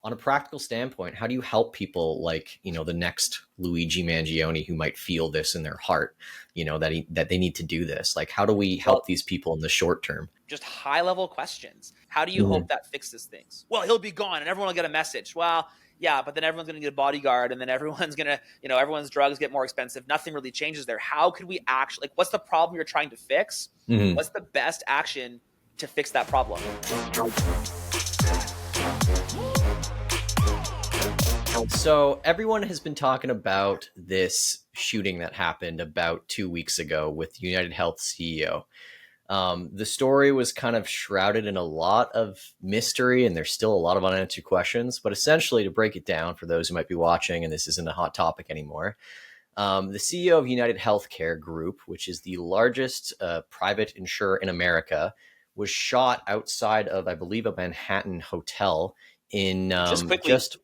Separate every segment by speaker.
Speaker 1: on a practical standpoint, how do you help people like, the next Luigi Mangione who might feel this in their heart, that they need to do this? Like, how do we help
Speaker 2: Well,
Speaker 1: these people in the short term?
Speaker 2: just high level questions. How do you
Speaker 1: Mhm.
Speaker 2: hope that fixes things? Well, he'll be gone and everyone will get a message. Well, yeah, but then everyone's going to get a bodyguard and then everyone's going to, everyone's drugs get more expensive. Nothing really changes there. How could we actually, like, what's the problem you're trying to fix?
Speaker 1: Mhm.
Speaker 2: What's the best action to fix that problem?
Speaker 1: So everyone has been talking about this shooting that happened about 2 weeks ago with United Health CEO. The story was kind of shrouded in a lot of mystery, and there's still a lot of unanswered questions. But essentially, to break it down for those who might be watching, and this isn't a hot topic anymore, the CEO of United Healthcare Group, which is the largest private insurer in America, was shot outside of, I believe, a Manhattan hotel in
Speaker 2: Just quickly,
Speaker 1: just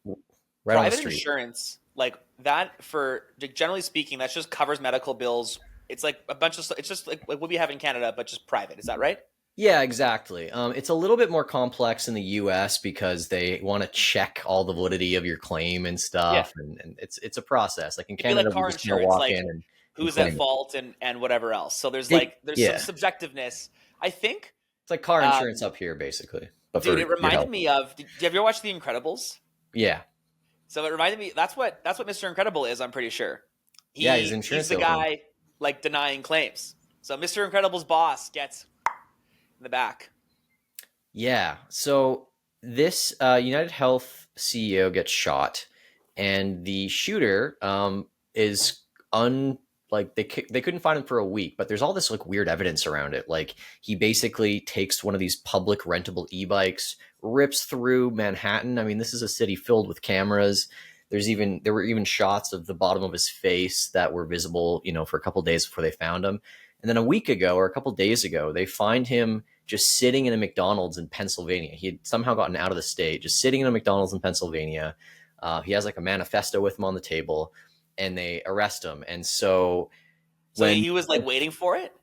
Speaker 1: right on the
Speaker 2: private
Speaker 1: street.
Speaker 2: insurance, like that, for generally speaking, that just covers medical bills. It's like a bunch of, it's just like what we have in Canada, but just private. Is that right?
Speaker 1: Yeah, exactly. It's a little bit more complex in the U.S. because they want to check all the validity of your claim and
Speaker 2: Yeah.
Speaker 1: stuff, and it's a process. Like in
Speaker 2: It'd be like
Speaker 1: Canada, we
Speaker 2: car
Speaker 1: just kind of
Speaker 2: insurance,
Speaker 1: walk
Speaker 2: like
Speaker 1: in and
Speaker 2: who's at
Speaker 1: claim it.
Speaker 2: fault and whatever else. So there's some
Speaker 1: Yeah,
Speaker 2: subjectiveness. I think,
Speaker 1: it's like car insurance
Speaker 2: um,
Speaker 1: up here, basically, but
Speaker 2: dude,
Speaker 1: for
Speaker 2: it
Speaker 1: your
Speaker 2: reminded
Speaker 1: health.
Speaker 2: me of. Did you ever watch The Incredibles?
Speaker 1: Yeah,
Speaker 2: So it reminded me. That's what Mr. Incredible is. I'm pretty sure.
Speaker 1: yeah, he's an
Speaker 2: He's
Speaker 1: insurance
Speaker 2: the
Speaker 1: salesman.
Speaker 2: guy like denying claims. So Mr. Incredible's boss gets in the back.
Speaker 1: Yeah. So this United Health CEO gets shot, and the shooter is un like they couldn't find him for a week, but there's all this like weird evidence around it. Like he basically takes one of these public rentable e-bikes, rips through Manhattan. I mean, this is a city filled with cameras. There were even shots of the bottom of his face that were visible, for a couple days before they found him. And then a week ago or a couple days ago, they find him just sitting in a McDonald's in Pennsylvania. He had somehow gotten out of the state, just sitting in a McDonald's in Pennsylvania. He has like a manifesto with him on the table, and they arrest him. And so
Speaker 2: So
Speaker 1: when
Speaker 2: he was like waiting for it.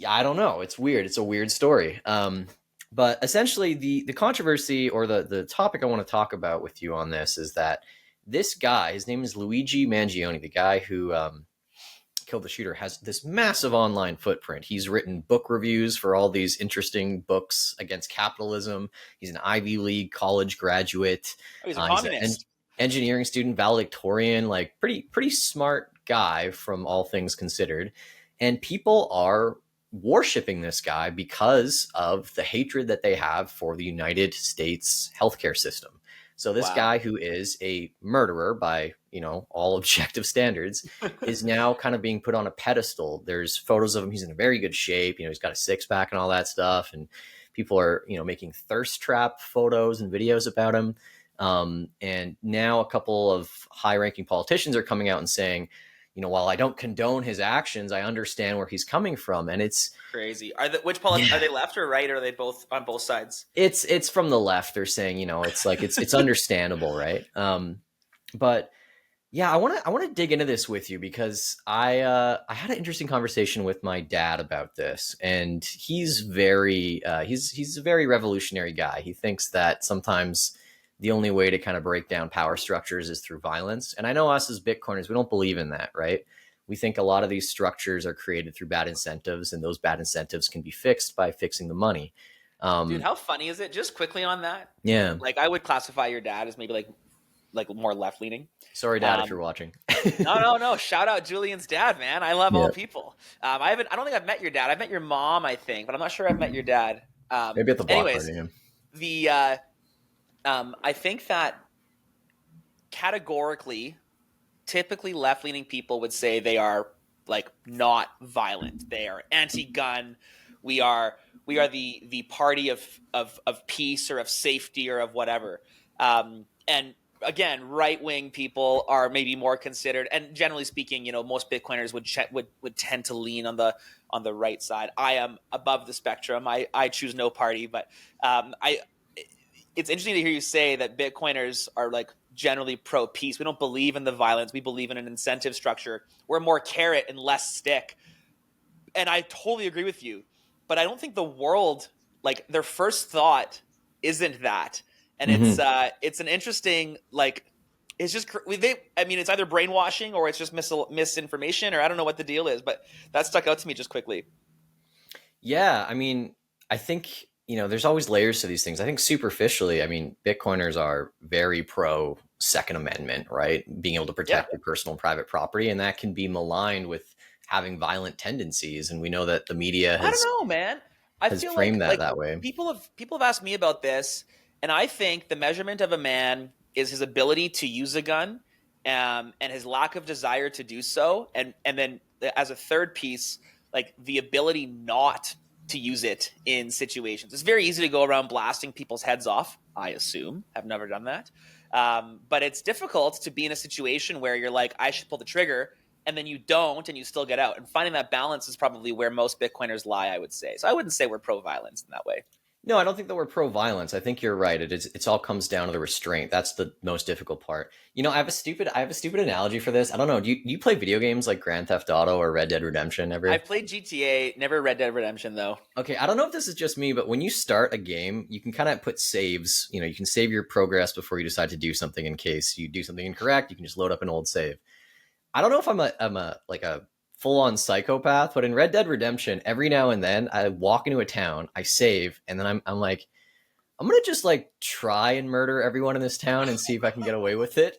Speaker 1: I don't know, it's weird. It's a weird story. But essentially, the controversy or the topic I want to talk about with you on this is that this guy, his name is Luigi Mangione, the guy who killed the shooter, has this massive online footprint. He's written book reviews for all these interesting books against capitalism. He's an Ivy League college graduate.
Speaker 2: Oh, he's a
Speaker 1: He's an
Speaker 2: communist.
Speaker 1: engineering student, valedictorian, like pretty smart guy from all things considered. And people are worshiping this guy because of the hatred that they have for the United States healthcare system. So this
Speaker 2: Wow.
Speaker 1: guy who is a murderer by, all objective standards is now kind of being put on a pedestal. There's photos of him. He's in a very good shape. He's got a six pack and all that stuff. And people are, making thirst trap photos and videos about him. And now a couple of high ranking politicians are coming out and saying, while I don't condone his actions, I understand where he's coming from. And it's,
Speaker 2: Crazy. Are
Speaker 1: yeah,
Speaker 2: they left or right? Or are they both on both sides?
Speaker 1: it's from the left. They're saying, it's like, it's understandable. Right. But yeah, I want to dig into this with you because I had an interesting conversation with my dad about this, and he's a very revolutionary guy. He thinks that sometimes the only way to kind of break down power structures is through violence. And I know us as Bitcoiners, we don't believe in that, right? We think a lot of these structures are created through bad incentives, and those bad incentives can be fixed by fixing the money.
Speaker 2: Dude,
Speaker 1: Um,
Speaker 2: how funny is it? Just quickly on that.
Speaker 1: yeah.
Speaker 2: Like I would classify your dad as maybe like more left leaning.
Speaker 1: Sorry, Dad, if you're
Speaker 2: Um,
Speaker 1: watching.
Speaker 2: no. Shout out Julian's dad, man. I love all
Speaker 1: Yeah,
Speaker 2: people. I don't think I've met your dad. I've met your mom, I think, but I'm not sure I've met your dad.
Speaker 1: maybe at the block
Speaker 2: Anyways,
Speaker 1: party. Yeah.
Speaker 2: the I think that categorically, typically left leaning people would say they are like not violent. They are anti-gun. We are the party of peace or of safety or of whatever. And again, right wing people are maybe more considered. And generally speaking, most Bitcoiners would tend to lean on the right side. I am above the spectrum. I choose no party, but I it's interesting to hear you say that Bitcoiners are like generally pro peace. We don't believe in the violence. We believe in an incentive structure. We're more carrot and less stick. And I totally agree with you. But I don't think the world, like their first thought isn't that. and
Speaker 1: Hmm.
Speaker 2: it's an interesting, like, it's just I mean, it's either brainwashing or it's just misinformation, or I don't know what the deal is, but that stuck out to me just quickly.
Speaker 1: Yeah, I mean, I think, there's always layers to these things. I think superficially, I mean, Bitcoiners are very pro Second Amendment, right? Being able to
Speaker 2: Yeah,
Speaker 1: protect your personal and private property, and that can be maligned with having violent tendencies. And we know that the media
Speaker 2: I don't
Speaker 1: has
Speaker 2: know, man. I
Speaker 1: has
Speaker 2: feel
Speaker 1: framed that
Speaker 2: like
Speaker 1: that way.
Speaker 2: people have asked me about this, and I think the measurement of a man is his ability to use a gun, and his lack of desire to do so, and then as a third piece, like the ability not to use it in situations. It's very easy to go around blasting people's heads off. I assume. I've never done that, but it's difficult to be in a situation where you're like, I should pull the trigger, and then you don't, and you still get out. And finding that balance is probably where most Bitcoiners lie, I would say. So I wouldn't say we're pro-violence in that way.
Speaker 1: No, I don't think that we're pro-violence. I think you're right. It's all comes down to the restraint. That's the most difficult part. I have a stupid analogy for this. I don't know. Do you play video games like Grand Theft Auto or Red Dead Redemption ever?
Speaker 2: I've played GTA, never Red Dead Redemption, though.
Speaker 1: Okay, I don't know if this is just me, but when you start a game, you can kind of put saves. You can save your progress before you decide to do something in case you do something incorrect. You can just load up an old save. I don't know if I'm a like a full on psychopath, but in Red Dead Redemption, every now and then I walk into a town, I save, and then I'm like, I'm gonna just like try and murder everyone in this town and see if I can get away with it.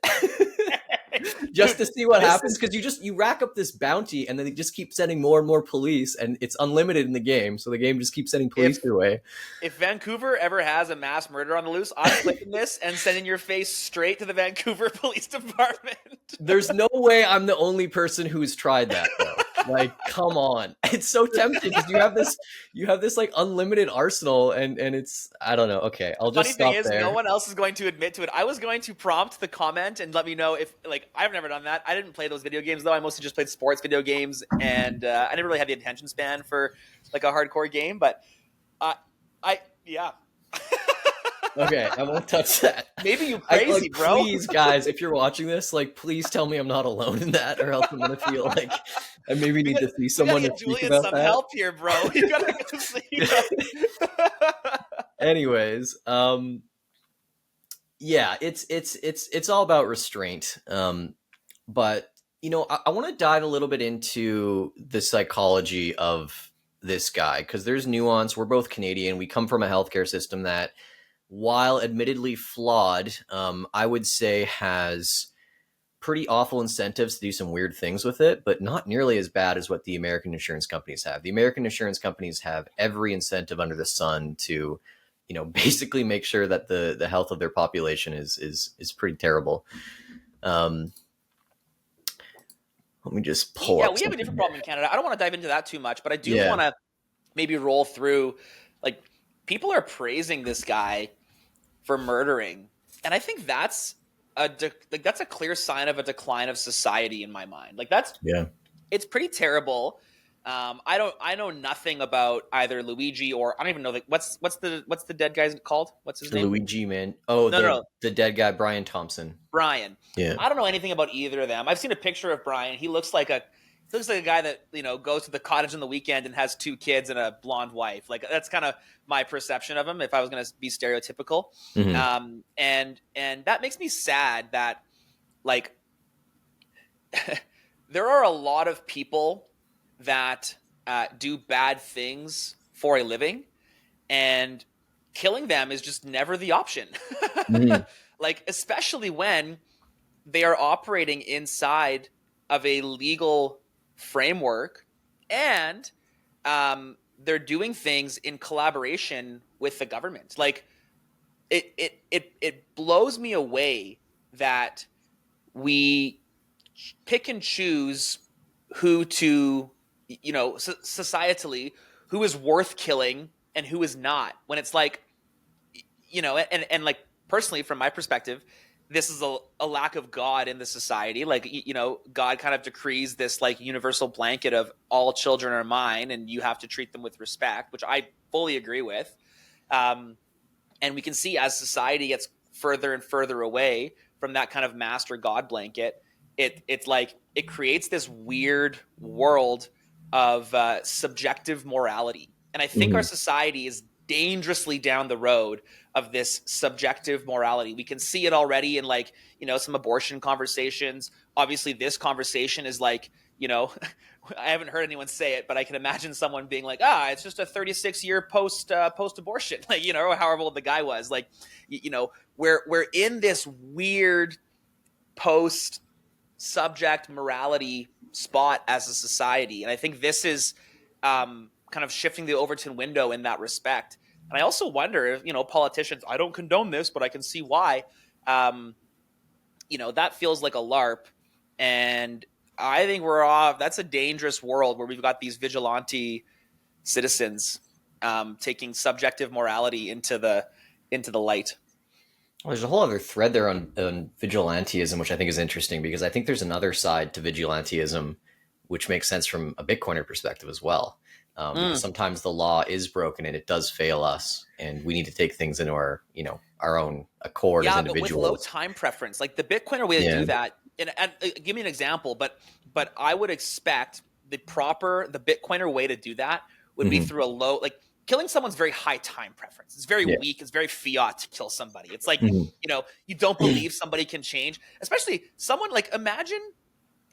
Speaker 1: Just
Speaker 2: Dude,
Speaker 1: to see what
Speaker 2: this
Speaker 1: happens,
Speaker 2: is
Speaker 1: because you rack up this bounty and then they just keep sending more and more police, and it's unlimited in the game, so the game just keeps sending police
Speaker 2: if
Speaker 1: your way.
Speaker 2: if Vancouver ever has a mass murder on the loose, I'm clicking this and sending your face straight to the Vancouver Police Department.
Speaker 1: There's no way I'm the only person who's tried that though. Like, come on. It's so tempting because you have this like unlimited arsenal, and it's, I don't know. Okay, I'll just
Speaker 2: Funny thing
Speaker 1: stop
Speaker 2: is, no
Speaker 1: there.
Speaker 2: one else is going to admit to it. I was going to prompt the comment and let me know if, like, I've never done that. I didn't play those video games though. I mostly just played sports video games, and I never really had the attention span for like a hardcore game. But uh, yeah.
Speaker 1: Okay, I won't touch that.
Speaker 2: Maybe you
Speaker 1: I like,
Speaker 2: crazy, bro.
Speaker 1: please, guys, if you're watching this, like, please tell me I'm not alone in that, or else I'm gonna feel like I maybe
Speaker 2: we
Speaker 1: need
Speaker 2: got
Speaker 1: to see
Speaker 2: we got to
Speaker 1: someone to
Speaker 2: get
Speaker 1: speak
Speaker 2: Julian
Speaker 1: about
Speaker 2: some
Speaker 1: that.
Speaker 2: help here, bro. You gotta go see.
Speaker 1: Anyways, yeah, it's all about restraint. But I want to dive a little bit into the psychology of this guy because there's nuance. We're both Canadian. We come from a healthcare system that, while admittedly flawed, I would say has pretty awful incentives to do some weird things with it, but not nearly as bad as what the American insurance companies have. The American insurance companies have every incentive under the sun to, basically make sure that the health of their population is pretty terrible. Um, Let me just pull
Speaker 2: Yeah,
Speaker 1: up
Speaker 2: we have a different
Speaker 1: something.
Speaker 2: problem in Canada. I don't want to dive into that too much, but I do
Speaker 1: Yeah,
Speaker 2: want to maybe roll through, like, people are praising this guy for murdering, and I think that's that's a clear sign of a decline of society in my mind. Like,
Speaker 1: yeah.
Speaker 2: it's pretty terrible. I know nothing about either Luigi, or I don't even know, like, what's the dead guy called? What's his name?
Speaker 1: Luigi Man. Oh,
Speaker 2: No, no,
Speaker 1: the
Speaker 2: no,
Speaker 1: the dead guy, Brian Thompson.
Speaker 2: Brian.
Speaker 1: Yeah.
Speaker 2: I don't know anything about either of them. I've seen a picture of Brian. He looks like a guy that, goes to the cottage on the weekend and has two kids and a blonde wife. Like, that's kind of my perception of him, if I was going to be stereotypical.
Speaker 1: Hmm.
Speaker 2: And that makes me sad that, like, there are a lot of people that do bad things for a living, and killing them is just never the option.
Speaker 1: Hmm.
Speaker 2: Like, especially when they are operating inside of a legal framework, and they're doing things in collaboration with the government. Like, it blows me away that we pick and choose who to, societally, who is worth killing and who is not, when it's like, and like, personally, from my perspective, this is a lack of God in the society. Like, God kind of decrees this, like, universal blanket of all children are mine and you have to treat them with respect, which I fully agree with. And we can see, as society gets further and further away from that kind of master God blanket, it's like it creates this weird world of subjective morality. And I think our
Speaker 1: Hmm.
Speaker 2: society is dangerously down the road of this subjective morality. We can see it already in, like, some abortion conversations. Obviously, this conversation is like, I haven't heard anyone say it, but I can imagine someone being like, it's just a 36-year post abortion, like, or however old the guy was. Like, we're in this weird post subject morality spot as a society. And I think this is kind of shifting the Overton window in that respect. And I also wonder if, politicians, I don't condone this, but I can see why, that feels like a LARP. And I think we're off. That's a dangerous world where we've got these vigilante citizens taking subjective morality into the light.
Speaker 1: Well, there's a whole other thread there on vigilantism, which I think is interesting because I think there's another side to vigilantism, which makes sense from a Bitcoiner perspective as well. Because sometimes the law is broken and it does fail us, and we need to take things into our own accord as individuals.
Speaker 2: But with low time preference, like the Bitcoiner way to do that. And give me an example, but I would expect the Bitcoiner way to do that would be through a low, like, killing someone's very high time preference. It's very weak. It's very Fiat to kill somebody. It's like, you don't believe somebody can change, especially someone like, imagine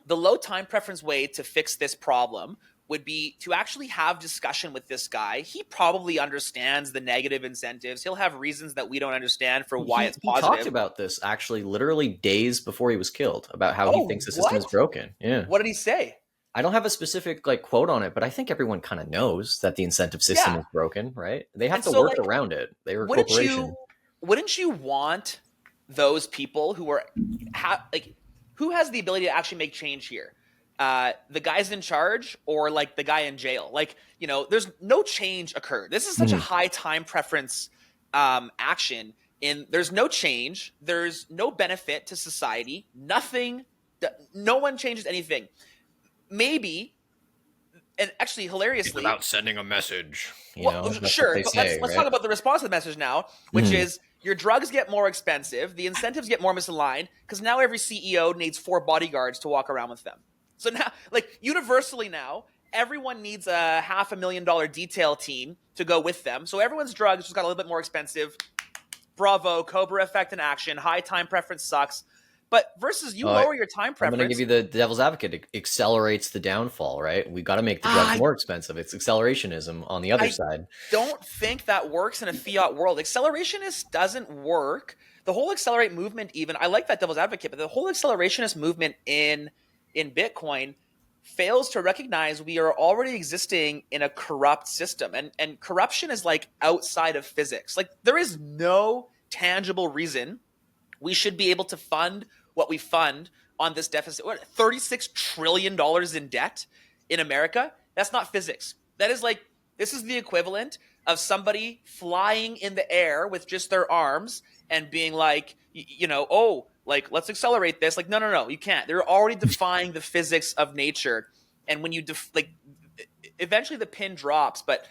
Speaker 2: the low time preference way to fix this problem would be to actually have discussion with this guy. He probably understands the negative incentives. He'll have reasons that we don't understand for why it's positive.
Speaker 1: He talked about this actually literally days before he was killed, about how he thinks the system is broken. Yeah.
Speaker 2: What did he say?
Speaker 1: I don't have a specific quote on it, but I think everyone kind of knows that the incentive system is broken, right? They have to work around it. They were a corporation.
Speaker 2: Wouldn't you want those people who are who has the ability to actually make change here? The guys in charge or like the guy in jail? Like, there's no change occurred. This is such a high time preference action. There's no change. There's no benefit to society. Nothing. No one changes anything. Maybe, and actually hilariously,
Speaker 1: without sending a message.
Speaker 2: Sure, but let's talk about the response to the message now, which is your drugs get more expensive, the incentives get more misaligned, because now every CEO needs 4 bodyguards to walk around with them. So now, like, universally now, everyone needs a $500,000 detail team to go with them. So everyone's drugs just got a little bit more expensive. Bravo, Cobra effect in action. High time preference sucks. But versus you lower your time preference.
Speaker 1: I'm going to give you the devil's advocate. It accelerates the downfall, right? We've got to make the drugs more expensive. It's accelerationism on the other side.
Speaker 2: Don't think that works in a fiat world. Accelerationist doesn't work. The whole accelerate movement, even, I like that devil's advocate, but the whole accelerationist movement in Bitcoin fails to recognize we are already existing in a corrupt system. And corruption is like outside of physics. Like, there is no tangible reason we should be able to fund what we fund on this deficit. What, $36 trillion in debt in America? That's not physics. That is like, this is the equivalent of somebody flying in the air with just their arms and being like, let's accelerate this. Like, no, you can't. They're already defying the physics of nature. And when you, eventually the pin drops. But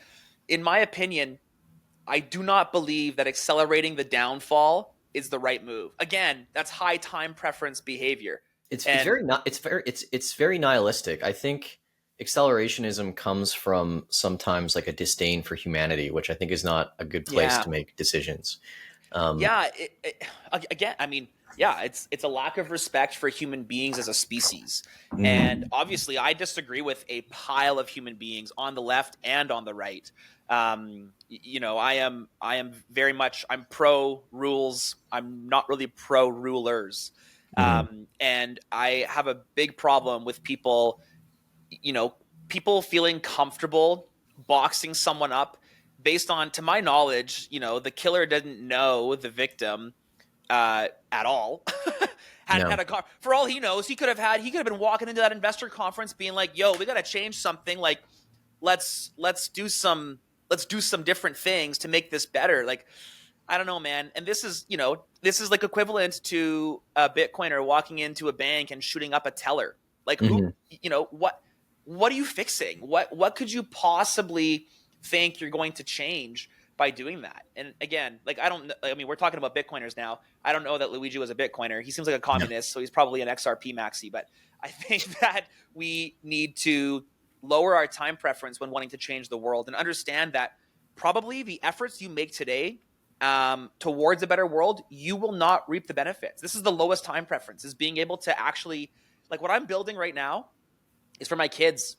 Speaker 2: in my opinion, I do not believe that accelerating the downfall is the right move. Again, that's high time preference behavior.
Speaker 1: It's very nihilistic. I think accelerationism comes from sometimes like a disdain for humanity, which I think is not a good place to make decisions. It's a lack of respect for human beings as a species. And obviously I disagree with a pile of human beings on the left and on the right. I am very much, I'm pro rules. I'm not really pro rulers. And I have a big problem with people feeling comfortable boxing someone up based on, to my knowledge, the killer didn't know the victim at all. Had a car. For all he knows, he could have been walking into that investor conference being like, yo, we got to change something. Like, let's do some different things to make this better. Like, I don't know, man. And this is like equivalent to a Bitcoiner walking into a bank and shooting up a teller. Like, what are you fixing? What could you possibly think you're going to change by doing that? And again, we're talking about Bitcoiners now. I don't know that Luigi was a Bitcoiner. He seems like a communist, so he's probably an XRP maxi. But I think that we need to lower our time preference when wanting to change the world and understand that
Speaker 2: probably the efforts you make today towards a better world, you will not reap the benefits. This is the lowest time preference, is being able to actually, like what I'm building right now is for my kids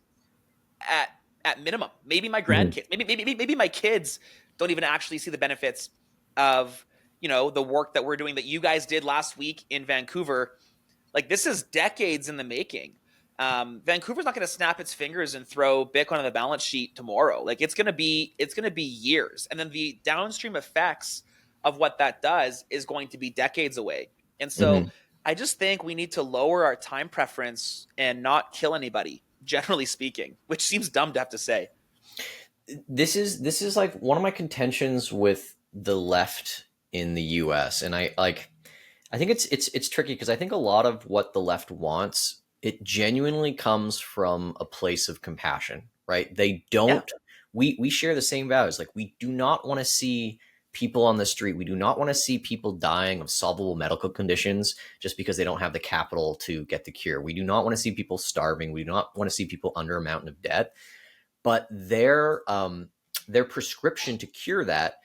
Speaker 2: at minimum. Maybe my
Speaker 1: Mhm.
Speaker 2: grandkids. Maybe my kids don't even actually see the benefits of the work that we're doing, that you guys did last week in Vancouver. Like, this is decades in the making. Vancouver's not going to snap its fingers and throw Bitcoin on the balance sheet tomorrow. Like, it's going to be years, and then the downstream effects of what that does is going to be decades away. And so
Speaker 1: Mhm.
Speaker 2: I just think we need to lower our time preference and not kill anybody, generally speaking, which seems dumb to have to say.
Speaker 1: This is like one of my contentions with the left in the US, and I think it's tricky because I think a lot of what the left wants, it genuinely comes from a place of compassion, right? They
Speaker 2: Yeah.
Speaker 1: don't we share the same values. Like, we do not want to see people on the street. We do not want to see people dying of solvable medical conditions just because they don't have the capital to get the cure. We do not want to see people starving. We do not want to see people under a mountain of debt. But their prescription to cure that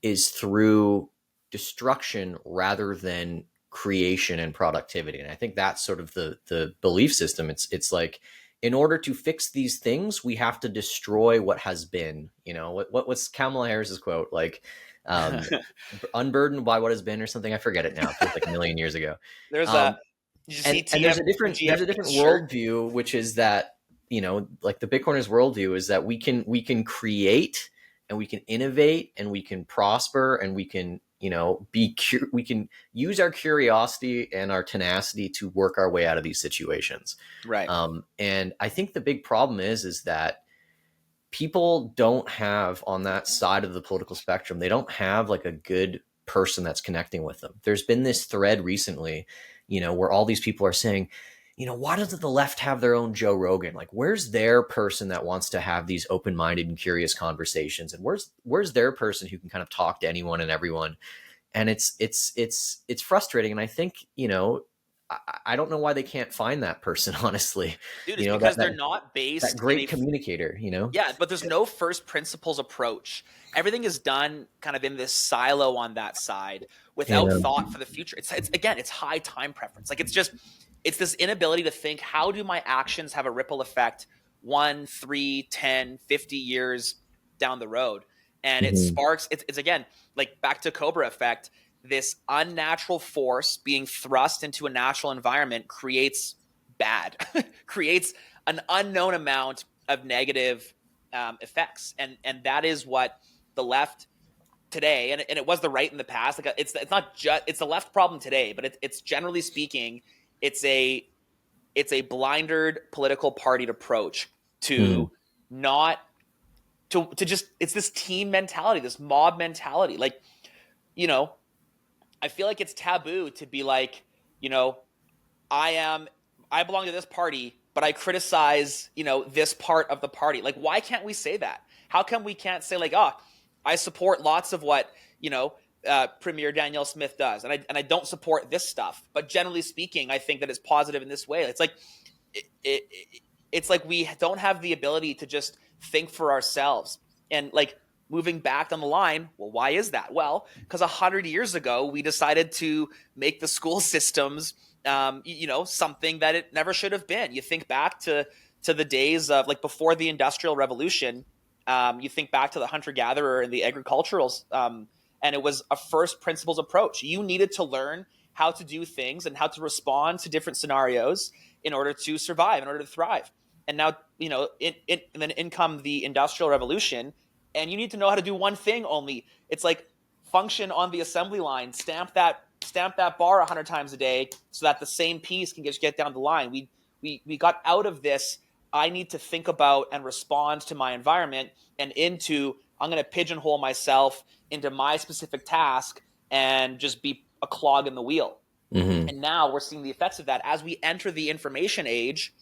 Speaker 1: is through destruction rather than creation and productivity. And I think that's sort of the belief system. It's like, in order to fix these things, we have to destroy what has been. What's Kamala Harris's quote? Like, um, unburdened by what has been, or something. I forget it now. It feels like a million years ago.
Speaker 2: There's
Speaker 1: Um,
Speaker 2: a Did you
Speaker 1: and
Speaker 2: see
Speaker 1: and there's a different
Speaker 2: shirt?
Speaker 1: worldview, which is that, like the Bitcoiners worldview is that we can create, and we can innovate, and we can prosper, and we can we can use our curiosity and our tenacity to work our way out of these situations.
Speaker 2: Right.
Speaker 1: And I think the big problem is that people don't have, on that side of the political spectrum, they don't have like a good person that's connecting with them. There's been this thread recently, where all these people are saying, why doesn't the left have their own Joe Rogan? Like, where's their person that wants to have these open-minded and curious conversations? And where's their person who can kind of talk to anyone and everyone? And it's frustrating. And I think, I don't know why they can't find that person, honestly.
Speaker 2: Dude, it's
Speaker 1: That
Speaker 2: because they're not
Speaker 1: that
Speaker 2: based in
Speaker 1: great
Speaker 2: a
Speaker 1: communicator.
Speaker 2: Yeah, but there's no first principles approach. Everything is done kind of in this silo on that side without
Speaker 1: Yeah.
Speaker 2: thought for the future. It's again, it's high time preference. Like, it's this inability to think, how do my actions have a ripple effect 1, 3, 10, 50 years down the road? And it
Speaker 1: Mhm.
Speaker 2: sparks, it's again, like back to Cobra effect, this unnatural force being thrust into a natural environment creates bad, creates an unknown amount of negative effects, and that is what the left today, and it was the right in the past. Like, it's not just it's the left problem today, but it's generally speaking, it's a blindered political partied approach
Speaker 1: Mhm.
Speaker 2: to not to just, it's this team mentality, this mob mentality. Like, you know, I feel like it's taboo to be like, you know, I am I belong to this party, but I criticize, this part of the party. Like, why can't we say that? How come we can't say, like, oh, I support lots of what, Premier Danielle Smith does, and I don't support this stuff, but generally speaking, I think that it's positive in this way. It's like it's like we don't have the ability to just think for ourselves. And, like, moving back on the line, well, why is that? Well, because 100 years ago we decided to make the school systems, something that it never should have been. You think back to the days of, like, before the Industrial Revolution. You think back to the hunter gatherer and the agricultural, and it was a first principles approach. You needed to learn how to do things and how to respond to different scenarios in order to survive, in order to thrive. And now, and then in come the Industrial Revolution, and you need to know how to do one thing only. It's like, function on the assembly line, stamp that bar 100 times a day, so that the same piece can get down the line. We got out of this. I need to think about and respond to my environment, and into, I'm going to pigeonhole myself into my specific task and just be a clog in the wheel.
Speaker 1: Mhm.
Speaker 2: And now we're seeing the effects of that as we enter the information age.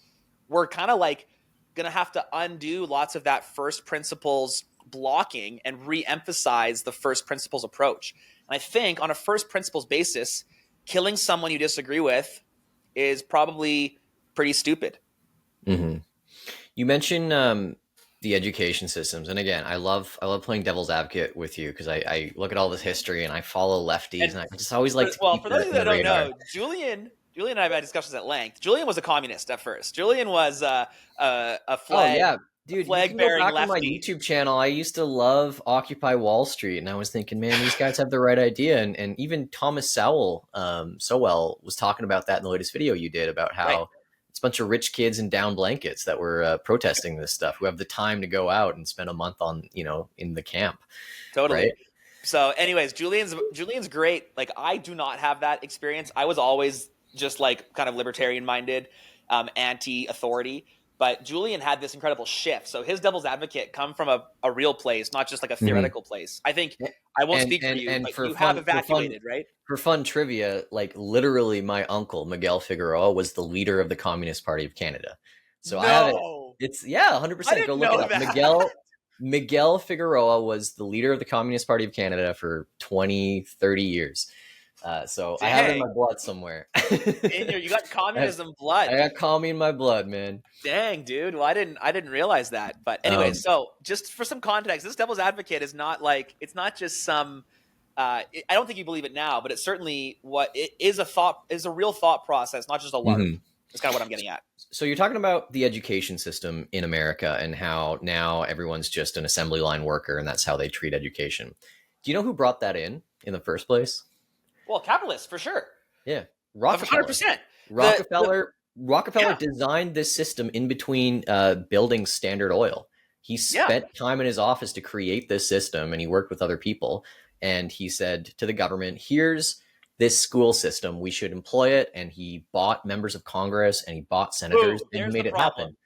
Speaker 2: We're kind of like going to have to undo lots of that first principles blocking and re-emphasize the first principles approach. And I think on a first principles basis, killing someone you disagree with is probably pretty stupid.
Speaker 1: Mhm. You mentioned the education systems. And again, I love playing devil's advocate with you because I look at all this history and I follow lefties
Speaker 2: And
Speaker 1: and I just always like to
Speaker 2: well,
Speaker 1: keep
Speaker 2: for those of
Speaker 1: that
Speaker 2: you
Speaker 1: in
Speaker 2: that
Speaker 1: the
Speaker 2: don't
Speaker 1: radar.
Speaker 2: know, Julian and I have had discussions at length. Julian was a communist at first. Julian was a
Speaker 1: Oh
Speaker 2: flag
Speaker 1: yeah, dude, you can go
Speaker 2: bearing
Speaker 1: back on my
Speaker 2: lefty,
Speaker 1: YouTube channel. I used to love Occupy Wall Street, and I was thinking, man, these guys have the right idea. And even Thomas Sowell was talking about that in the latest video you did about
Speaker 2: right?
Speaker 1: how it's a bunch of rich kids in down blankets that were protesting this stuff, who have the time to go out and spend a month on, in the camp, right?
Speaker 2: Totally. So, anyways, Julian's great. Like, I do not have that experience. I was always just like kind of libertarian minded, anti-authority. But Julian had this incredible shift. So his devil's advocate come from a real place, not just like a
Speaker 1: Mm-hmm.
Speaker 2: theoretical place. I think I won't
Speaker 1: and
Speaker 2: speak for
Speaker 1: and
Speaker 2: you,
Speaker 1: and
Speaker 2: but
Speaker 1: for
Speaker 2: you have
Speaker 1: fun for fun
Speaker 2: evacuated, right?
Speaker 1: for fun trivia, like literally my uncle Miguel Figueroa was the leader of the Communist Party of Canada. So I have it.
Speaker 2: No,
Speaker 1: It's, yeah,
Speaker 2: I
Speaker 1: 100%. Go
Speaker 2: didn't
Speaker 1: look it
Speaker 2: know
Speaker 1: up.
Speaker 2: that.
Speaker 1: Miguel Figueroa was the leader of the Communist Party of Canada for 20, 30 years. So I have it in
Speaker 2: Dang,
Speaker 1: my blood somewhere.
Speaker 2: you got
Speaker 1: I,
Speaker 2: communism blood.
Speaker 1: I got commie in my blood, man.
Speaker 2: Dang, dude. Well, I didn't realize that. But anyway,
Speaker 1: Um,
Speaker 2: so just for some context, this devil's advocate is not like it's not just some. I don't think you believe it now, but it's certainly what it is is a real thought process, not just a LARP.
Speaker 1: mhm.
Speaker 2: That's kind of what I'm getting at.
Speaker 1: So you're talking about the education system in America and how now everyone's just an assembly line worker and that's how they treat education. Do you know who brought that in the first place?
Speaker 2: Well, capitalists for sure,
Speaker 1: Yeah,
Speaker 2: 100.
Speaker 1: Rockefeller.
Speaker 2: percent the
Speaker 1: Rockefeller
Speaker 2: Yeah,
Speaker 1: designed this system in between building Standard Oil. He
Speaker 2: yeah.
Speaker 1: spent time in his office to create this system, and he worked with other people. And he said to the government, "Here's this school system. We should employ it." And he bought members of Congress and he bought
Speaker 2: Boom.
Speaker 1: senators, and he
Speaker 2: There's the
Speaker 1: made it
Speaker 2: problem.
Speaker 1: happen.
Speaker 2: We had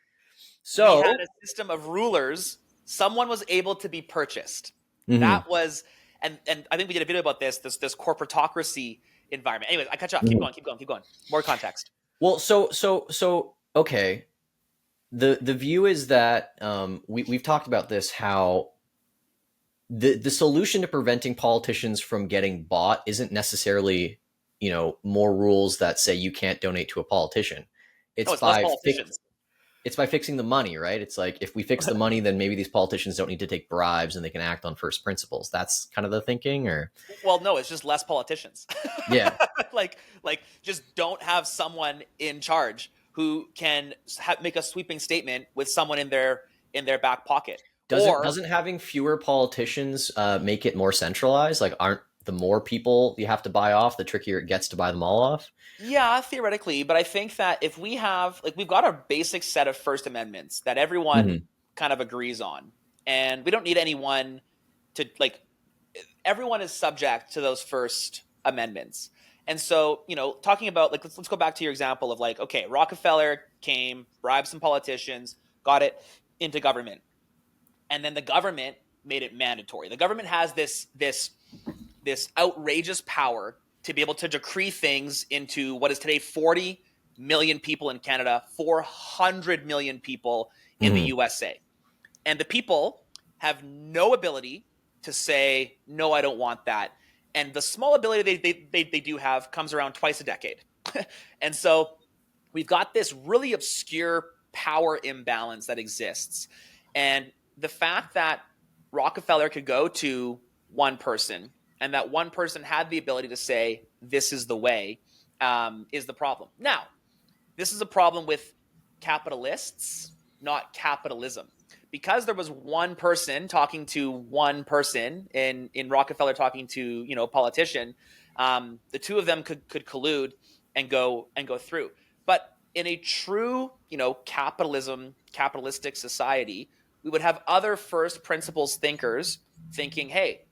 Speaker 1: So,
Speaker 2: a system of rulers. Someone was able to be purchased.
Speaker 1: mhm,
Speaker 2: That was, and I think we did a video about this corporatocracy environment. Anyways, I catch up. Keep
Speaker 1: mhm.
Speaker 2: going. Keep going. Keep going. More context.
Speaker 1: Well, so okay. The view is that we've talked about this, how the solution to preventing politicians from getting bought isn't necessarily, more rules that say you can't donate to a politician.
Speaker 2: No,
Speaker 1: It's
Speaker 2: it's less
Speaker 1: by
Speaker 2: politicians.
Speaker 1: it's by fixing the money, right? It's like, if we fix the money, then maybe these politicians don't need to take bribes and they can act on first principles. That's kind of the thinking, or
Speaker 2: Well, no, it's just less politicians.
Speaker 1: yeah.
Speaker 2: like just don't have someone in charge who can make a sweeping statement with someone in their back pocket.
Speaker 1: Doesn't
Speaker 2: Or
Speaker 1: doesn't having fewer politicians make it more centralized? Like, aren't the more people you have to buy off, the trickier it gets to buy them all off?
Speaker 2: yeah, theoretically, but I think that if we have we've got our basic set of First Amendments that everyone
Speaker 1: Hmm.
Speaker 2: kind of agrees on, and we don't need anyone to everyone is subject to those First Amendments. And so, talking about let's go back to your example of okay, Rockefeller came, bribed some politicians, got it into government, and then the government made it mandatory. The government has this outrageous power to be able to decree things into what is today 40 million people in Canada, 400 million people in the
Speaker 1: Hmm.
Speaker 2: USA. And the people have no ability to say, no, I don't want that. And the small ability they do have comes around twice a decade. And so we've got this really obscure power imbalance that exists. And the fact that Rockefeller could go to one person and that one person had the ability to say, this is the way, is the problem. Now, this is a problem with capitalists, not capitalism. Because there was one person talking to one person in Rockefeller talking to a politician, the two of them could collude and go through. But in a true capitalistic society, we would have other first principles thinkers thinking, hey,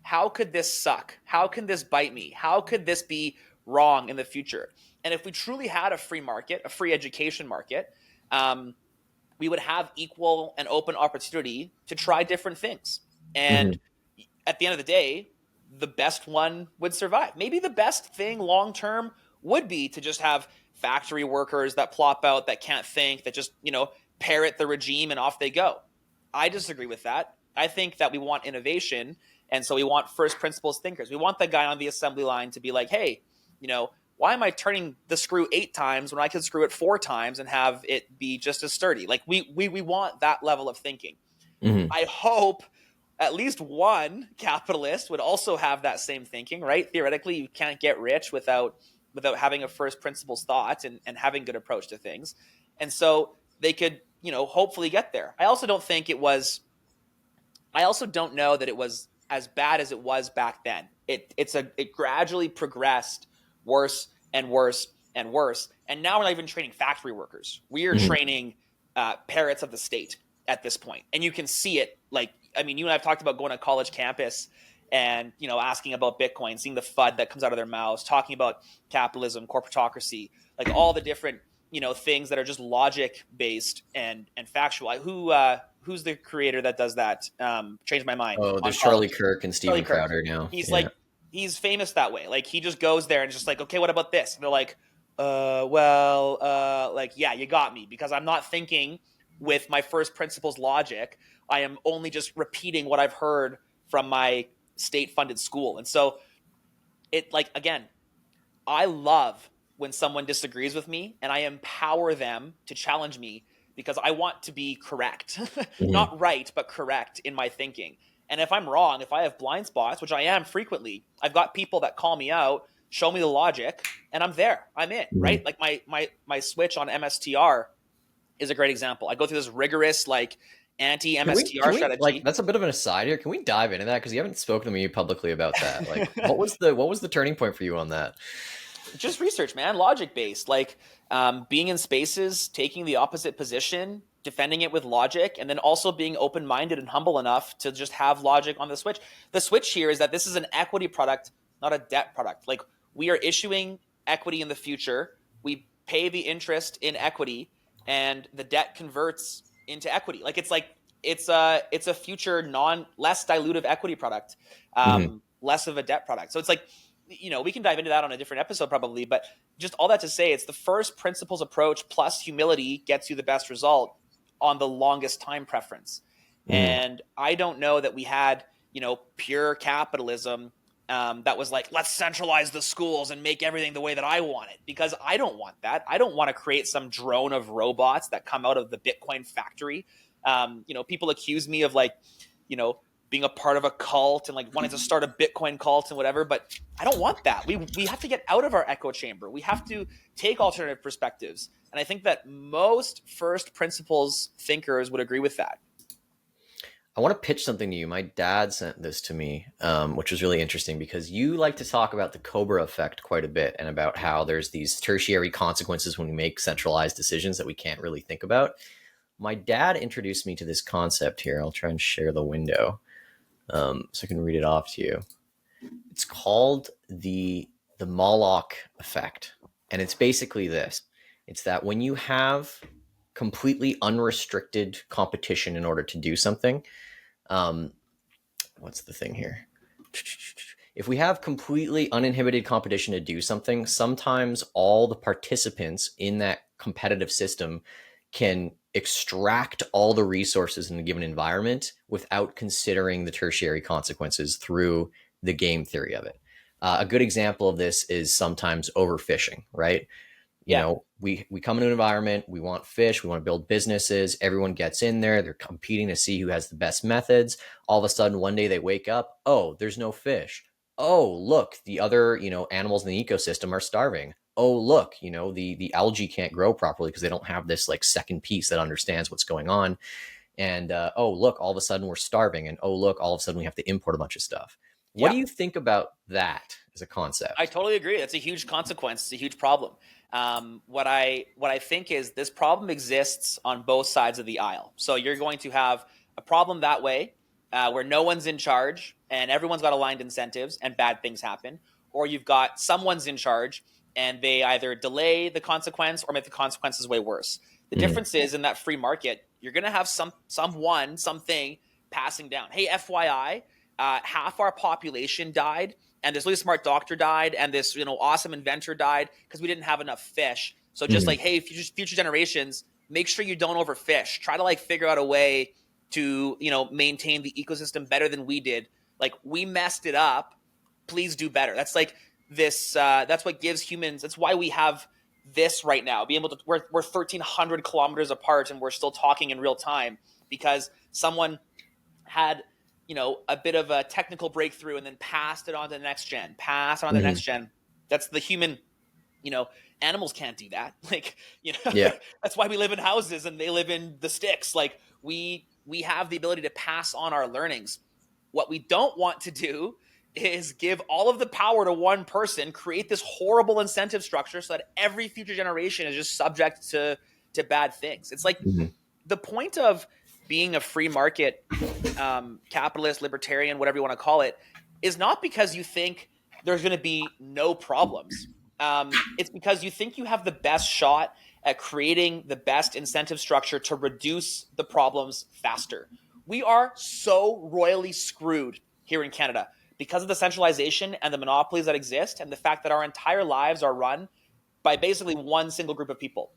Speaker 2: how could this suck? How can this bite me? How could this be wrong in the future? And if we truly had a free market, a free education market, we would have equal and open opportunity to try different things. And
Speaker 1: Hmm.
Speaker 2: at the end of the day, the best one would survive. Maybe the best thing long term would be to just have factory workers that plop out, that can't think, that just, parrot the regime and off they go. I disagree with that. I think that we want innovation. And so we want first principles thinkers. We want the guy on the assembly line to be like, hey, why am I turning the screw 8 times when I could screw it 4 times and have it be just as sturdy? Like we want that level of thinking.
Speaker 1: Mhm.
Speaker 2: I hope at least one capitalist would also have that same thinking, right? Theoretically, you can't get rich without having a first principles thought and having good approach to things. And so they could, hopefully get there. I also don't know that it was as bad as it was back then. It gradually progressed worse and worse and worse. And now we're not even training factory workers. We are
Speaker 1: Mhm.
Speaker 2: training parrots of the state at this point. And you can see it. Like, I mean, you and I've talked about going to college campus and, asking about Bitcoin, seeing the FUD that comes out of their mouths, talking about capitalism, corporatocracy, like all the different, things that are just logic based and factual. Who's the creator that does that? Changed my mind
Speaker 1: Oh,
Speaker 2: on
Speaker 1: there's Charlie
Speaker 2: college.
Speaker 1: Kirk and
Speaker 2: Charlie
Speaker 1: Steven
Speaker 2: Kirk.
Speaker 1: Crowder now.
Speaker 2: He's
Speaker 1: Yeah.
Speaker 2: like he's famous that way. Like he just goes there and just like, okay, what about this? And they're like, like, yeah, you got me, because I'm not thinking with my first principles logic. I am only just repeating what I've heard from my state funded school. And so it, like, again, I love when someone disagrees with me and I empower them to challenge me, because I want to be correct.
Speaker 1: Mhm.
Speaker 2: Not right, but correct in my thinking. And if I'm wrong, if I have blind spots, which I am frequently, I've got people that call me out, show me the logic, and I'm there. I'm in, right?
Speaker 1: Mhm.
Speaker 2: Like my switch on MSTR is a great example. I go through this rigorous, like, anti
Speaker 1: Can
Speaker 2: MSTR
Speaker 1: we like
Speaker 2: strategy.
Speaker 1: that's a bit of an aside here. Can we dive into that because you haven't spoken to me publicly about that? Like, what was the turning point for you on that?
Speaker 2: Just research, man, logic based, like, being in spaces, taking the opposite position, defending it with logic, and then also being open minded and humble enough to just have logic on the switch. The switch here is that this is an equity product, not a debt product. Like, we are issuing equity in the future, we pay the interest in equity, and the debt converts into equity. Like it's a future less dilutive equity product,
Speaker 1: Mhm.
Speaker 2: less of a debt product. So it's like, we can dive into that on a different episode probably, but just all that to say, it's the first principles approach plus humility gets you the best result on the longest time preference.
Speaker 1: Mhm.
Speaker 2: And I don't know that we had, pure capitalism, that was like, let's centralize the schools and make everything the way that I want it, because I don't want that. I don't want to create some drone of robots that come out of the Bitcoin factory. People accuse me of, like, you know, being a part of a cult and like wanting to start a Bitcoin cult and whatever, but I don't want that. We have to get out of our echo chamber. We have to take alternative perspectives. And I think that most first principles thinkers would agree with that.
Speaker 1: I want to pitch something to you. My dad sent this to me, which was really interesting because you like to talk about the Cobra effect quite a bit and about how there's these tertiary consequences when we make centralized decisions that we can't really think about. My dad introduced me to this concept here. I'll try and share the window so I can read it off to you. It's called the Moloch effect, and it's basically this: it's that when you have completely unrestricted competition in order to do something, um, what's the thing here? If we have completely uninhibited competition to do something, sometimes all the participants in that competitive system can extract all the resources in a given environment without considering the tertiary consequences through the game theory of it. A good example of this is sometimes overfishing, right?
Speaker 2: Yeah.
Speaker 1: We come into an environment, we want fish, we want to build businesses, everyone gets in there, they're competing to see who has the best methods. All of a sudden one day they wake up, oh, there's no fish. Oh, look, the other, animals in the ecosystem are starving. Oh, look, the algae can't grow properly because they don't have this like second piece that understands what's going on. And oh, look, all of a sudden we're starving. And oh, look, all of a sudden we have to import a bunch of stuff. What
Speaker 2: Yeah.
Speaker 1: do you think about that as a
Speaker 2: I
Speaker 1: concept?
Speaker 2: totally agree. That's a huge consequence. It's a huge problem. What I think is this problem exists on both sides of the aisle. So you're going to have a problem that way, where no one's in charge and everyone's got aligned incentives and bad things happen, or you've got someone's in charge and they either delay the consequence or make the consequences way worse. The
Speaker 1: Mm-hmm.
Speaker 2: difference is, in that free market, you're going to have something passing down. Hey, FYI, half our population died, and this really smart doctor died, and this awesome inventor died because we didn't have enough fish. So just
Speaker 1: Mm-hmm.
Speaker 2: like, hey, future generations, make sure you don't overfish. Try to like figure out a way to maintain the ecosystem better than we did. Like, we messed it up. Please do better. That's like this. That's what gives humans. That's why we have this right now. Being able to, we're 1,300 kilometers apart, and we're still talking in real time because someone had, a bit of a technical breakthrough and then passed it on to the next gen, passed it on to the
Speaker 1: Hmm.
Speaker 2: next gen. That's the human, you know, animals can't do that. Like,
Speaker 1: Yeah.
Speaker 2: that's why we live in houses and they live in the sticks. Like we have the ability to pass on our learnings. What we don't want to do is give all of the power to one person, create this horrible incentive structure so that every future generation is just subject to bad things. It's like
Speaker 1: Hmm.
Speaker 2: the point of being a free market, capitalist, libertarian, whatever you want to call it, is not because you think there's going to be no problems. It's because you think you have the best shot at creating the best incentive structure to reduce the problems faster. We are so royally screwed here in Canada because of the centralization and the monopolies that exist, and the fact that our entire lives are run by basically one single group of people.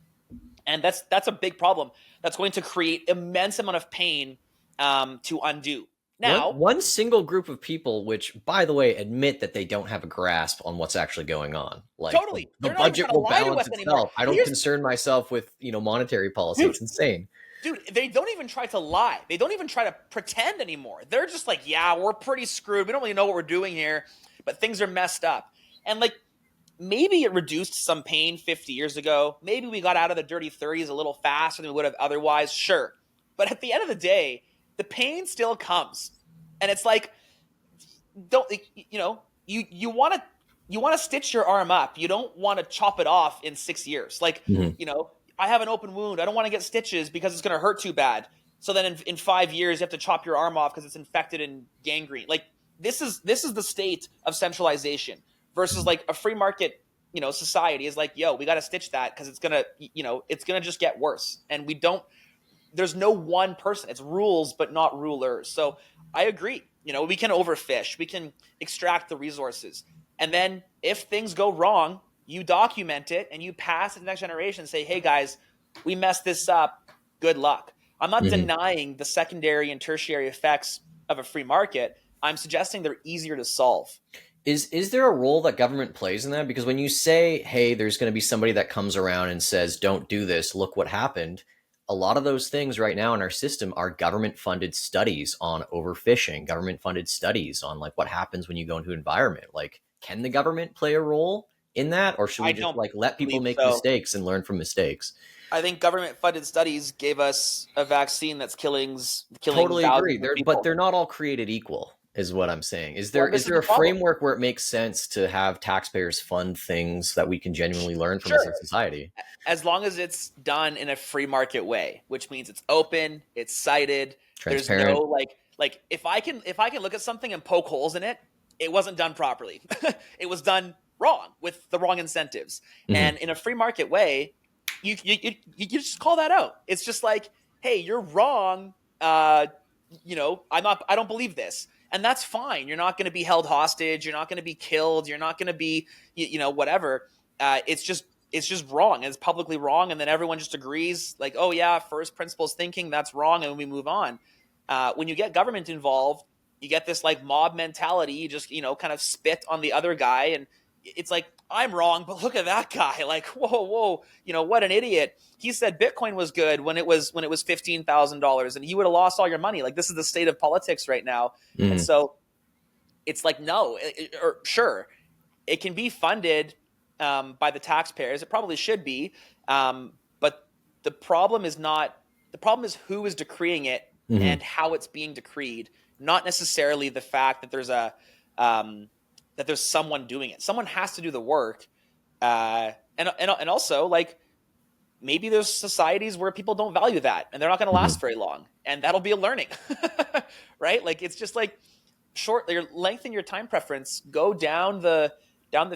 Speaker 2: And that's a big problem. That's going to create immense amount of pain to undo.
Speaker 1: One
Speaker 2: Now,
Speaker 1: one single group of people, which, by the way, admit that they don't have a grasp on what's actually going on. Like
Speaker 2: totally,
Speaker 1: the
Speaker 2: they're not even
Speaker 1: budget
Speaker 2: trying to
Speaker 1: will
Speaker 2: lie to
Speaker 1: balance
Speaker 2: us anymore.
Speaker 1: itself. I don't
Speaker 2: Here's
Speaker 1: concern myself with monetary policy.
Speaker 2: dude,
Speaker 1: It's insane.
Speaker 2: dude, they don't even try to lie. They don't even try to pretend anymore. They're just like, yeah, we're pretty screwed. We don't really know what we're doing here, but things are messed up. And like, maybe it reduced some pain 50 years ago. Maybe we got out of the dirty 30s a little faster than we would have otherwise. Sure. But at the end of the day, the pain still comes. And it's like, don't, you want to stitch your arm up. You don't want to chop it off in 6 years. Like,
Speaker 1: Mhm.
Speaker 2: I have an open wound. I don't want to get stitches because it's going to hurt too bad. So then in 5 years, you have to chop your arm off because it's infected and gangrene. Like, this is the state of centralization versus like a free market, society is like, yo, we got to stitch that because it's gonna just get worse. And we don't. There's no one person. It's rules, but not rulers. So I agree. We can overfish. We can extract the resources, and then if things go wrong, you document it and you pass it to the next generation and say, hey guys, we messed this up. Good luck. I'm not
Speaker 1: Mhm.
Speaker 2: denying the secondary and tertiary effects of a free market. I'm suggesting they're easier to solve.
Speaker 1: Is there a role that government plays in that? Because when you say, "Hey, there's going to be somebody that comes around and says, 'Don't do this. Look what happened," a lot of those things right now in our system are government-funded studies on overfishing, government-funded studies on like what happens when you go into an environment. Like, can the government play a role in that, or should we
Speaker 2: I
Speaker 1: just
Speaker 2: don't
Speaker 1: like let people
Speaker 2: believe
Speaker 1: make
Speaker 2: so.
Speaker 1: mistakes and learn from mistakes?
Speaker 2: I think government-funded studies gave us a vaccine that's killing
Speaker 1: Totally agree.
Speaker 2: thousands of
Speaker 1: But they're
Speaker 2: people.
Speaker 1: not all created equal, is what I'm saying. Is there
Speaker 2: Well,
Speaker 1: is
Speaker 2: this is
Speaker 1: there
Speaker 2: the
Speaker 1: a
Speaker 2: problem.
Speaker 1: framework where it makes sense to have taxpayers fund things that we can genuinely learn from as a
Speaker 2: Sure,
Speaker 1: society?
Speaker 2: as long as it's done in a free market way, which means it's open, it's cited. There's no
Speaker 1: Transparent.
Speaker 2: like if I can look at something and poke holes in it, it wasn't done properly. It was done wrong with the wrong incentives.
Speaker 1: Hmm.
Speaker 2: And in a free market way, you just call that out. It's just like, hey, you're wrong. I don't believe this. And that's fine. You're not going to be held hostage. You're not going to be killed. You're not going to be, whatever. It's just wrong. It's publicly wrong, and then everyone just agrees, like, oh yeah, first principles thinking, that's wrong, and we move on. When you get government involved, you get this like mob mentality. You just kind of spit on the other guy, and it's like, I'm wrong, but look at that guy. Like, whoa, whoa, what an idiot. He said Bitcoin was good when it was $15,000, and he would have lost all your money. Like, this is the state of politics right now, and
Speaker 1: Hmm.
Speaker 2: so it's like, no, or sure, it can be funded by the taxpayers. It probably should be, but the problem is not. The problem is who is decreeing it
Speaker 1: Hmm.
Speaker 2: and how it's being decreed, not necessarily the fact that um, there's someone doing it. Someone has to do the work, and also like maybe there's societies where people don't value that and they're not going to
Speaker 1: Hmm.
Speaker 2: last very long, and that'll be a learning, right? Like, it's just like lengthen your time preference, go down the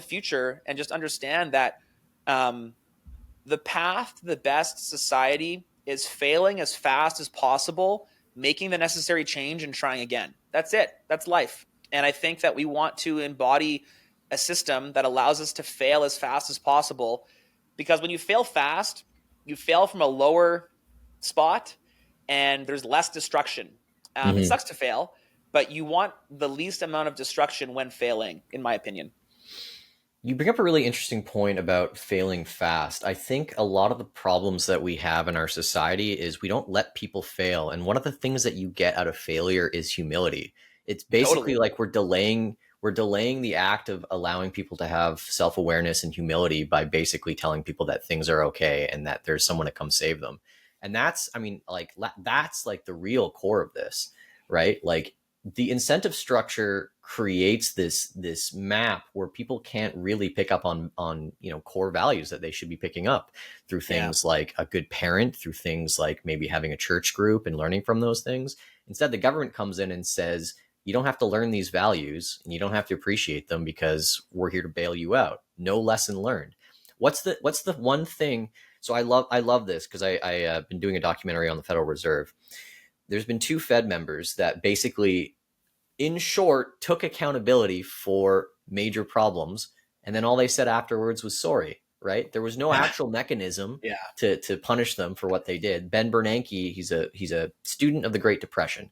Speaker 2: future, and just understand that um, the path to the best society is failing as fast as possible, making the necessary change, and trying again. That's it. That's life. And I think that we want to embody a system that allows us to fail as fast as possible, because when you fail fast, you fail from a lower spot and there's less destruction. It
Speaker 1: Hmm.
Speaker 2: sucks to fail, but you want the least amount of destruction when failing, in my opinion.
Speaker 1: You bring up a really interesting point about failing fast. I think a lot of the problems that we have in our society is we don't let people fail. And one of the things that you get out of failure is humility. It's basically
Speaker 2: Totally.
Speaker 1: like we're delaying the act of allowing people to have self-awareness and humility by basically telling people that things are okay and that there's someone to come save them. And that's, I mean, like that's like the real core of this, right? Like the incentive structure creates this map where people can't really pick up on core values that they should be picking up through
Speaker 2: Yeah.
Speaker 1: things like a good parent, through things like maybe having a church group and learning from those things. Instead, the government comes in and says you don't have to learn these values and you don't have to appreciate them because we're here to bail you out. No lesson learned. What's the one thing? So I love this because I been doing a documentary on the Federal Reserve. There's been two Fed members that basically, in short, took accountability for major problems, and then all they said afterwards was sorry. Right? There was no actual mechanism
Speaker 2: Yeah.
Speaker 1: to punish them for what they did. Ben Bernanke, he's a student of the Great Depression,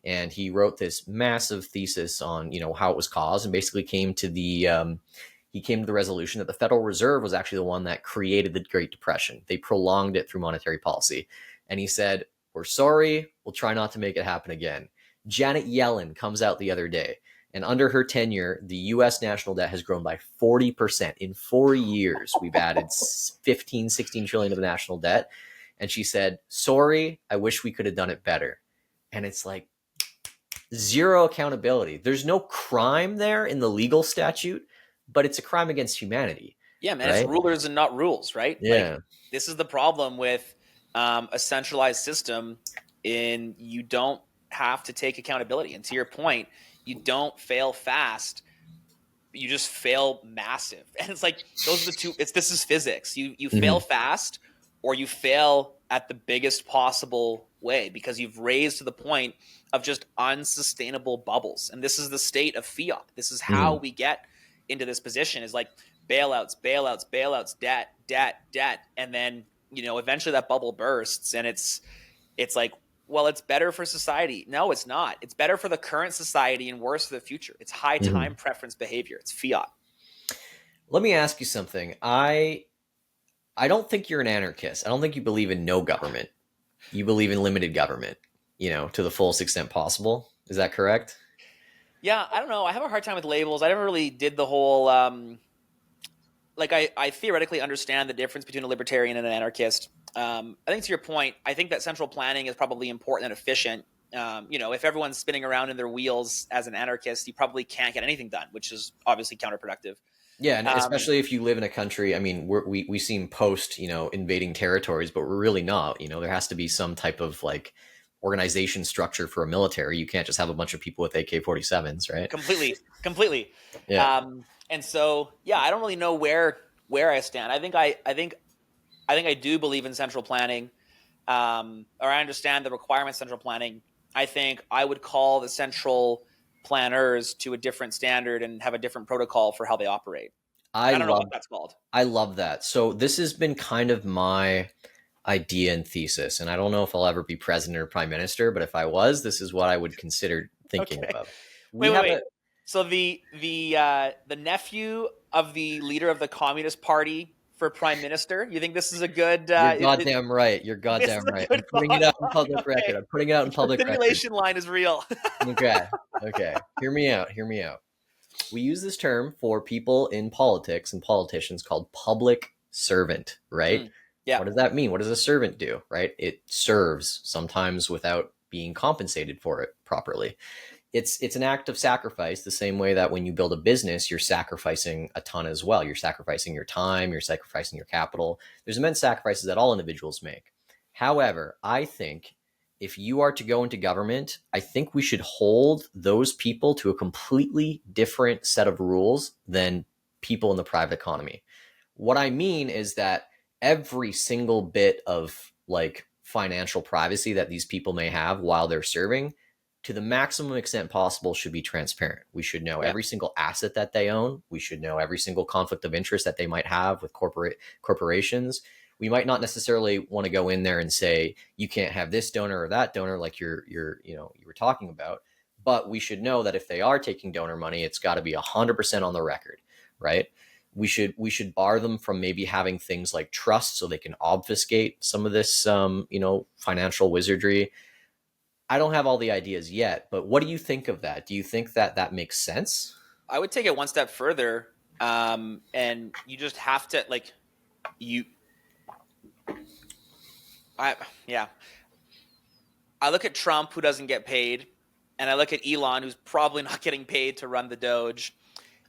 Speaker 1: and he wrote this massive thesis on how it was caused, and basically came to the resolution that the Federal Reserve was actually the one that created the Great Depression. They prolonged it through monetary policy, and he said, "We're sorry. We'll try not to make it happen again." Janet Yellen comes out the other day, and under her tenure, the US national debt has grown by 40%. In 4 years, we've added 15, 16 trillion to the national debt. And she said, sorry, I wish we could have done it better. And it's like zero accountability. There's no crime there in the legal statute, but it's a crime against humanity,
Speaker 2: Yeah, man, it's
Speaker 1: right?
Speaker 2: rulers and not rules, right? Like
Speaker 1: Yeah.
Speaker 2: this is the problem with a centralized system. In you don't have to take accountability, and to your point, you don't fail fast. You just fail massive, and it's like those are the two. This is physics. You fail
Speaker 1: Mm-hmm.
Speaker 2: fast, or you fail at the biggest possible way because you've raised to the point of just unsustainable bubbles. And this is the state of fiat. This is how
Speaker 1: Mm-hmm.
Speaker 2: we get into this position, is like bailouts, bailouts, bailouts, debt, debt, debt. And then, eventually that bubble bursts, and it's like, well, it's better for society. No, it's not. It's better for the current society and worse for the future. It's high
Speaker 1: Mm-hmm.
Speaker 2: time preference behavior. It's fiat.
Speaker 1: Let me ask you something. I don't think you're an anarchist. I don't think you believe in no government. You believe in limited government, to the fullest extent possible. Is that correct?
Speaker 2: Yeah, I don't know. I have a hard time with labels. I never really did the whole like I theoretically understand the difference between a libertarian and an anarchist. I think to your point, I think that central planning is probably important and efficient. If everyone's spinning around in their wheels as an anarchist, you probably can't get anything done, which is obviously counterproductive.
Speaker 1: Yeah, and
Speaker 2: Um,
Speaker 1: especially if you live in a country. I mean, we seem post, invading territories, but we're really not. There has to be some type of like organization structure for a military. You can't just have a bunch of people with AK-47s, right?
Speaker 2: completely, completely.
Speaker 1: Yeah.
Speaker 2: And so, yeah, I don't really know where I stand. I think I do believe in central planning, or I understand the requirements of central planning. I think I would call the central planners to a different standard and have a different protocol for how they operate. And
Speaker 1: I
Speaker 2: I don't know what
Speaker 1: love
Speaker 2: that's called.
Speaker 1: I love that. So this has been kind of my idea and thesis, and I don't know if I'll ever be president or prime minister, but if I was, this is what I would consider thinking
Speaker 2: Okay.
Speaker 1: about.
Speaker 2: Wait,
Speaker 1: We
Speaker 2: wait,
Speaker 1: have
Speaker 2: wait.
Speaker 1: a
Speaker 2: So the nephew of the leader of the Communist Party for prime minister. You think this is a good?
Speaker 1: You're goddamn right. You're
Speaker 2: This is
Speaker 1: goddamn
Speaker 2: a
Speaker 1: right.
Speaker 2: good
Speaker 1: I'm putting it
Speaker 2: thought.
Speaker 1: out in public record.
Speaker 2: Okay,
Speaker 1: I'm putting it out in
Speaker 2: the
Speaker 1: public record.
Speaker 2: simulation line is real.
Speaker 1: Okay. Okay. Hear me out. Hear me out. We use this term for people in politics and politicians called public servant, right?
Speaker 2: Mm, yeah,
Speaker 1: What does that mean? What does a servant do, right? It serves, sometimes without being compensated for it properly. It's an act of sacrifice, the same way that when you build a business, you're sacrificing a ton as well. You're sacrificing your time, you're sacrificing your capital. There's immense sacrifices that all individuals make. However, I think if you are to go into government, I think we should hold those people to a completely different set of rules than people in the private economy. What I mean is that every single bit of like financial privacy that these people may have while they're serving, to the maximum extent possible, should be transparent. We should know
Speaker 2: yeah,
Speaker 1: every single asset that they own. We should know every single conflict of interest that they might have with corporations. We might not necessarily want to go in there and say you can't have this donor or that donor, like you were talking about. But we should know that if they are taking donor money, it's got to be 100% on the record, right? we should bar them from maybe having things like trust so they can obfuscate some of this financial wizardry. I don't have all the ideas yet, but what do you think of that? Do you think that that makes sense?
Speaker 2: I would take it one step further, and you just have to like you. I yeah. I look at Trump, who doesn't get paid, and I look at Elon, who's probably not getting paid to run the Doge,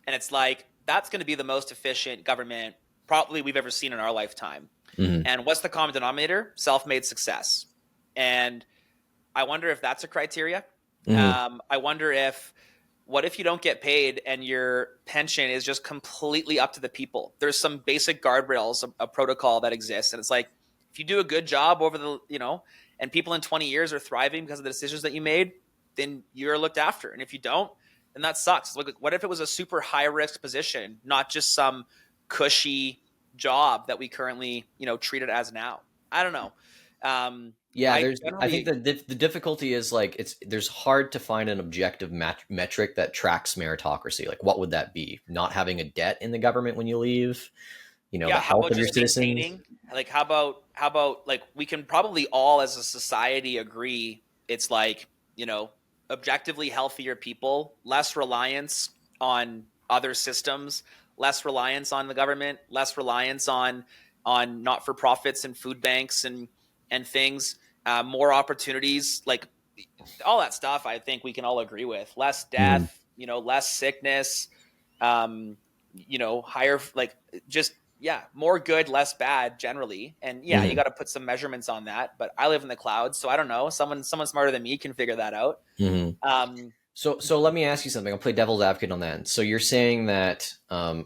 Speaker 2: and it's like that's going to be the most efficient government probably we've ever seen in our lifetime.
Speaker 1: Mm-hmm.
Speaker 2: And what's the common denominator? Self-made success. And I wonder if that's a criteria.
Speaker 1: Mm-hmm.
Speaker 2: I wonder if what if you don't get paid and your pension is just completely up to the people? There's some basic guardrails, a protocol that exists, and it's like if you do a good job over the and people in 20 years are thriving because of the decisions that you made, then you're looked after. And if you don't, then that sucks. Look, what if it was a super high risk position, not just some cushy job that we currently treat it as now? I don't know.
Speaker 1: Yeah,
Speaker 2: I
Speaker 1: I think
Speaker 2: generally
Speaker 1: the difficulty is like there's hard to find an objective metric that tracks meritocracy. Like, what would that be? Not having a debt in the government when you leave, the
Speaker 2: yeah. How
Speaker 1: health
Speaker 2: about
Speaker 1: of your
Speaker 2: just
Speaker 1: citizens.
Speaker 2: maintaining? Like, how about like we can probably all as a society agree it's like objectively healthier people, less reliance on other systems, less reliance on the government, less reliance on not for profits and food banks and things, more opportunities, like all that stuff. I think we can all agree with less
Speaker 1: Mhm.
Speaker 2: death, less sickness, um, higher like just yeah, more good, less bad generally. And yeah, you
Speaker 1: Mhm.
Speaker 2: got to put some measurements on that. But I live in the clouds, so I don't know. Someone smarter than me can figure that out.
Speaker 1: Mhm.
Speaker 2: Um,
Speaker 1: So let me ask you something. I'll play devil's advocate on that. So you're saying that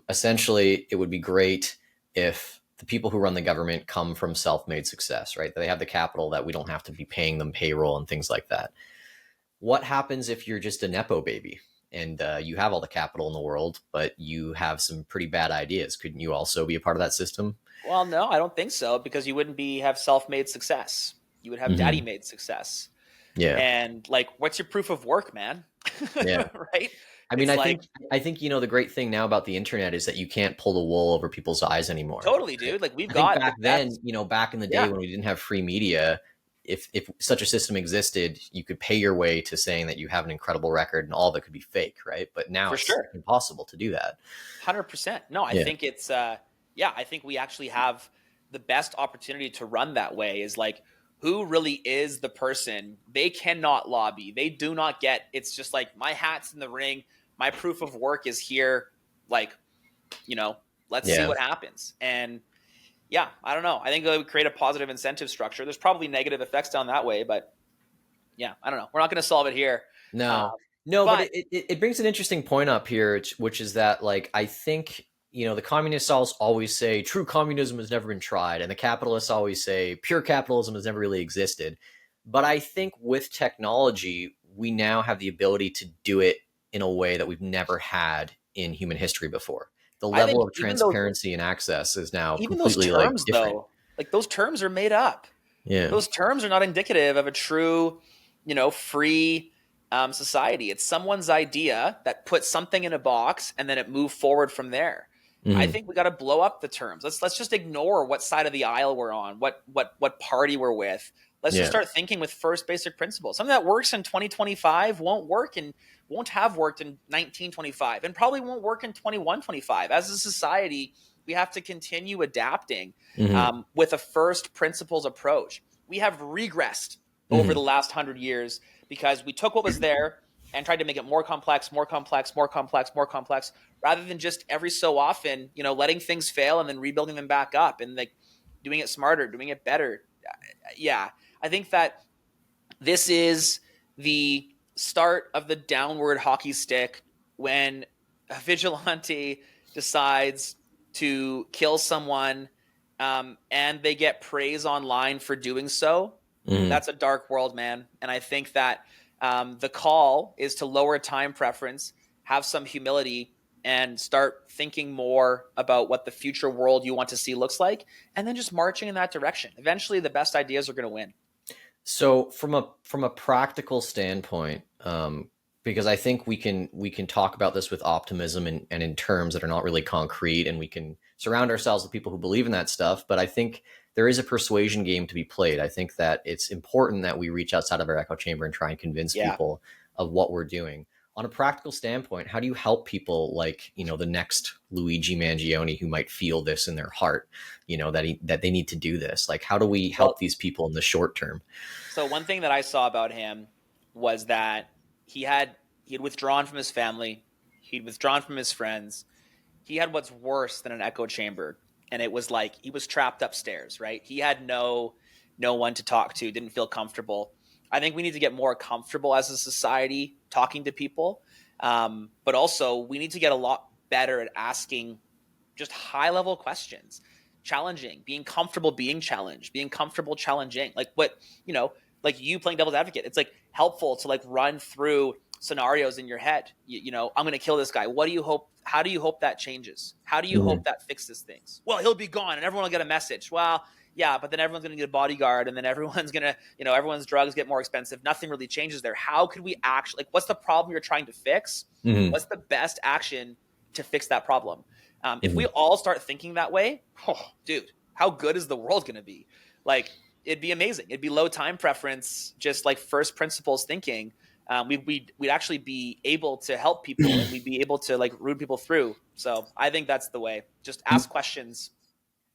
Speaker 1: essentially it would be great if the people who run the government come from self-made success, right? That they have the capital, that we don't have to be paying them payroll and things like that. What happens if you're just a nepo baby and you have all the capital in the world, but you have some pretty bad ideas? Couldn't you also be a part of that system?
Speaker 2: well, no, I don't think so because you wouldn't have self-made success. You would have
Speaker 1: Hmm.
Speaker 2: daddy-made success.
Speaker 1: Yeah,
Speaker 2: And like, what's your proof of work, man?
Speaker 1: yeah.
Speaker 2: Right?
Speaker 1: I mean,
Speaker 2: It's
Speaker 1: I
Speaker 2: like
Speaker 1: think I think the great thing now about the internet is that you can't pull the wool over people's eyes anymore.
Speaker 2: totally,
Speaker 1: Right?
Speaker 2: dude. Like we've
Speaker 1: I think
Speaker 2: got the
Speaker 1: back then,
Speaker 2: best.
Speaker 1: back in the day
Speaker 2: Yeah,
Speaker 1: when we didn't have free media, if such a system existed, you could pay your way to saying that you have an incredible record and all of it could be fake, right? But now
Speaker 2: for
Speaker 1: it's
Speaker 2: sure.
Speaker 1: impossible to do that.
Speaker 2: 100%. No, I
Speaker 1: Yeah.
Speaker 2: think it's yeah, I think we actually have the best opportunity to run that way is like who really is the person. They cannot lobby. They do not get it's just like my hat's in the ring, my proof of work is here, like, you know, let's see
Speaker 1: Yeah.
Speaker 2: what happens. And yeah, I don't know. I think it would create a positive incentive structure. There's probably negative effects down that way, but yeah, I don't know. We're not going to solve it here.
Speaker 1: No,
Speaker 2: Um,
Speaker 1: no, but
Speaker 2: but
Speaker 1: it brings an interesting point up here, which is that like I think the communists always say true communism has never been tried, and the capitalists always say pure capitalism has never really existed. But I think with technology, we now have the ability to do it in a way that we've never had in human history before. The
Speaker 2: I
Speaker 1: level
Speaker 2: think
Speaker 1: of transparency and access is now
Speaker 2: even those
Speaker 1: completely like
Speaker 2: terms
Speaker 1: different.
Speaker 2: though, like those terms are made up.
Speaker 1: Yeah.
Speaker 2: Those terms are not indicative of a true, free society. It's someone's idea that puts something in a box and then it moved forward from there. I
Speaker 1: Hmm.
Speaker 2: think we got to blow up the terms. Let's just ignore what side of the aisle we're on, what party we're with. Let's just
Speaker 1: Yeah.
Speaker 2: start thinking with first basic principles. Something that works in 2025 won't have worked in 1925 and probably won't work in 2125. As a society, we have to continue adapting
Speaker 1: Hmm.
Speaker 2: with a first principles approach. We have regressed over the
Speaker 1: Hmm.
Speaker 2: last 100 years because we took what was there and tried to make it more complex, more complex, more complex, more complex, rather than just every so often, letting things fail and then rebuilding them back up and like doing it smarter, doing it better. Yeah, I think that this is the start of the downward hockey stick when a vigilante decides to kill someone and they get praise online for doing so.
Speaker 1: Hmm.
Speaker 2: That's a dark world, man. And I think that the call is to lower time preference, have some humility, and start thinking more about what the future world you want to see looks like, and then just marching in that direction. Eventually, the best ideas are going to win.
Speaker 1: So from a practical standpoint, because I think we can talk about this with optimism and in terms that are not really concrete, and we can surround ourselves with people who believe in that stuff. But I think there is a persuasion game to be played. I think that it's important that we reach outside of our echo chamber and try and convince
Speaker 2: Yeah.
Speaker 1: people of what we're doing. On a practical standpoint, how do you help people like, the next Luigi Mangione who might feel this in their heart, that they need to do this? Like, how do we help
Speaker 2: Well,
Speaker 1: these people in the short term?
Speaker 2: so one thing that I saw about him was that he had withdrawn from his family, he'd withdrawn from his friends. He had what's worse than an echo chamber, and it was like he was trapped upstairs, right? He had no one to talk to, didn't feel comfortable. I think we need to get more comfortable as a society talking to people, but also we need to get a lot better at asking just high level questions, challenging, being comfortable being challenged, being comfortable challenging. Like what, like you playing devil's advocate. It's like helpful to like run through scenarios in your head. I'm going to kill this guy. What do you hope? How do you hope that changes? How do you hope that fixes things? Well, he'll be gone and everyone will get a message. Well, yeah, but then everyone's going to get a bodyguard and then everyone's going to, everyone's drugs get more expensive. Nothing really changes there. How could we actually, like, what's the problem you're trying to fix?
Speaker 1: Mm-hmm.
Speaker 2: What's the best action to fix that problem? If we
Speaker 1: Mm-hmm.
Speaker 2: all start thinking that way, oh, dude, how good is the world going to be? Like, it'd be amazing. It'd be low time preference, just like first principles thinking. We'd actually be able to help people and we'd be able to like root people through. So I think that's the way. Just ask questions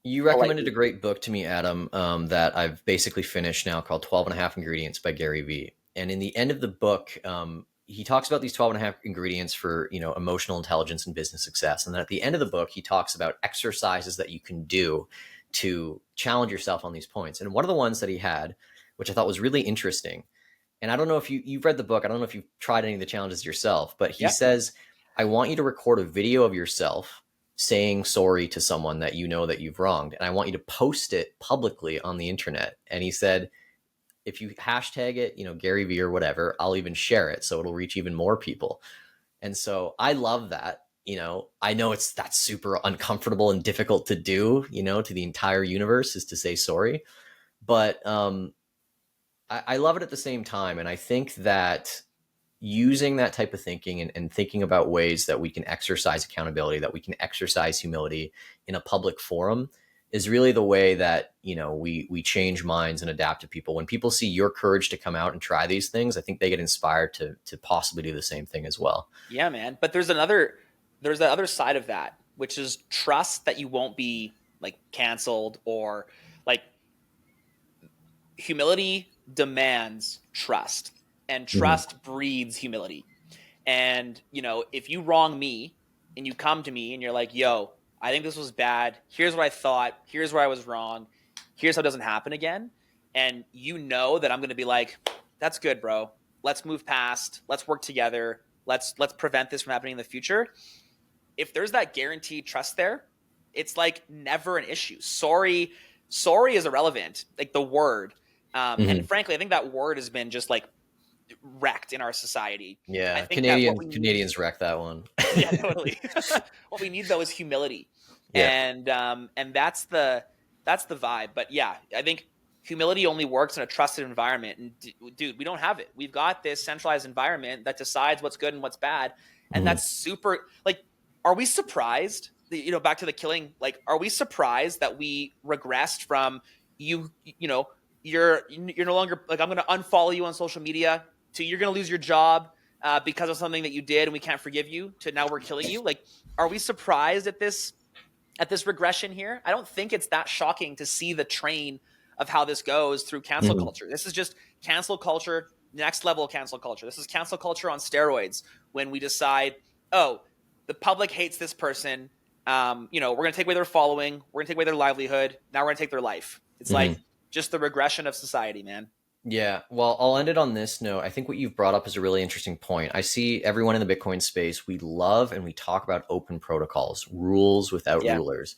Speaker 1: You recommended a
Speaker 2: politely.
Speaker 1: great book to me, Adam, that I've basically finished now, called 12 and a Half Ingredients by Gary Vee. And in the end of the book, he talks about these 12 and a half ingredients for, emotional intelligence and business success. And then at the end of the book, he talks about exercises that you can do to challenge yourself on these points. And one of the ones that he had, which I thought was really interesting, and I don't know if you've read the book, I don't know if you've tried any of the challenges yourself, but he
Speaker 2: Yeah.
Speaker 1: says, I want you to record a video of yourself saying sorry to someone that you know that you've wronged, and I want you to post it publicly on the internet. And he said, if you hashtag it, Gary Vee or whatever, I'll even share it so it'll reach even more people. And so I love that. I know that's super uncomfortable and difficult to do, to the entire universe, is to say sorry. But I love it at the same time. And I think that using that type of thinking and thinking about ways that we can exercise accountability, that we can exercise humility in a public forum, is really the way that we change minds and adapt to people. When people see your courage to come out and try these things, I think they get inspired to possibly do the same thing as well.
Speaker 2: Yeah, man. But there's the other side of that, which is trust that you won't be like canceled or like humility demands trust and
Speaker 1: Mhm.
Speaker 2: trust breeds humility. And, if you wrong me and you come to me and you're like, yo, I think this was bad. Here's what I thought. Here's where I was wrong. Here's how it doesn't happen again. And you know that I'm going to be like, that's good, bro. Let's move past. Let's work together. Let's prevent this from happening in the future. If there's that guaranteed trust there, it's like never an issue. Sorry is irrelevant. Like the word. And
Speaker 1: Mhm.
Speaker 2: frankly, I think that word has been just like wrecked in our society. I
Speaker 1: Yeah,
Speaker 2: think that what we need,
Speaker 1: Canadians wrecked that one.
Speaker 2: yeah, totally. What we need though is humility,
Speaker 1: Yeah.
Speaker 2: and that's the vibe. But yeah, I think humility only works in a trusted environment. And dude, we don't have it. We've got this centralized environment that decides what's good and what's bad, and
Speaker 1: Mhm.
Speaker 2: that's super. Like, are we surprised? Back to the killing. Like, are we surprised that we regressed from you? You're no longer like, I'm going to unfollow you on social media, to you're going to lose your job because of something that you did and we can't forgive you, to now we're killing you. Like, are we surprised at this regression here? I don't think it's that shocking to see the train of how this goes through cancel
Speaker 1: Mhm.
Speaker 2: culture. This is just cancel culture, next level cancel culture. This is cancel culture on steroids, when we decide, oh, the public hates this person. We're going to take away their following. We're going to take away their livelihood. Now we're going to take their life. It's like
Speaker 1: Mhm.
Speaker 2: just the regression of society, man.
Speaker 1: Yeah, well, I'll end it on this note. I think what you've brought up is a really interesting point. I see everyone in the Bitcoin space, we love and we talk about open protocols, rules without
Speaker 2: Yeah.
Speaker 1: rulers.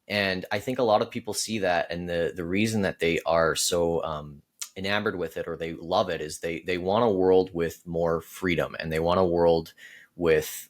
Speaker 1: And I think a lot of people see that, and the reason that they are so enamored with it, or they love it, is they want a world with more freedom, and they want a world with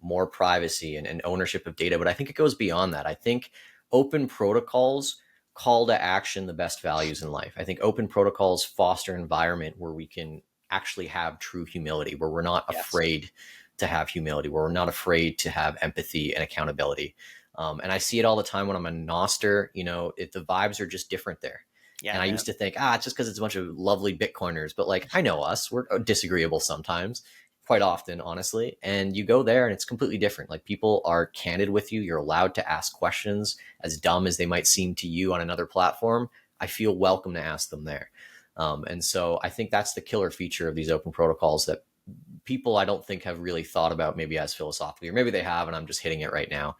Speaker 1: more privacy and ownership of data. But I think it goes beyond that. I think open protocols call to action the best values in life. I think open protocols foster an environment where we can actually have true humility, where we're not
Speaker 2: Yes.
Speaker 1: afraid to have humility, where we're not afraid to have empathy and accountability. And I see it all the time when I'm a Noster. The vibes are just different there.
Speaker 2: Yeah,
Speaker 1: And I
Speaker 2: man.
Speaker 1: used to think, it's just because it's a bunch of lovely Bitcoiners. But like, I know us, we're disagreeable sometimes, quite often, honestly. And you go there and it's completely different. Like, people are candid with you. You're allowed to ask questions, as dumb as they might seem to you on another platform. I feel welcome to ask them there. And so I think that's the killer feature of these open protocols that people I don't think have really thought about maybe as philosophically, or maybe they have, and I'm just hitting it right now.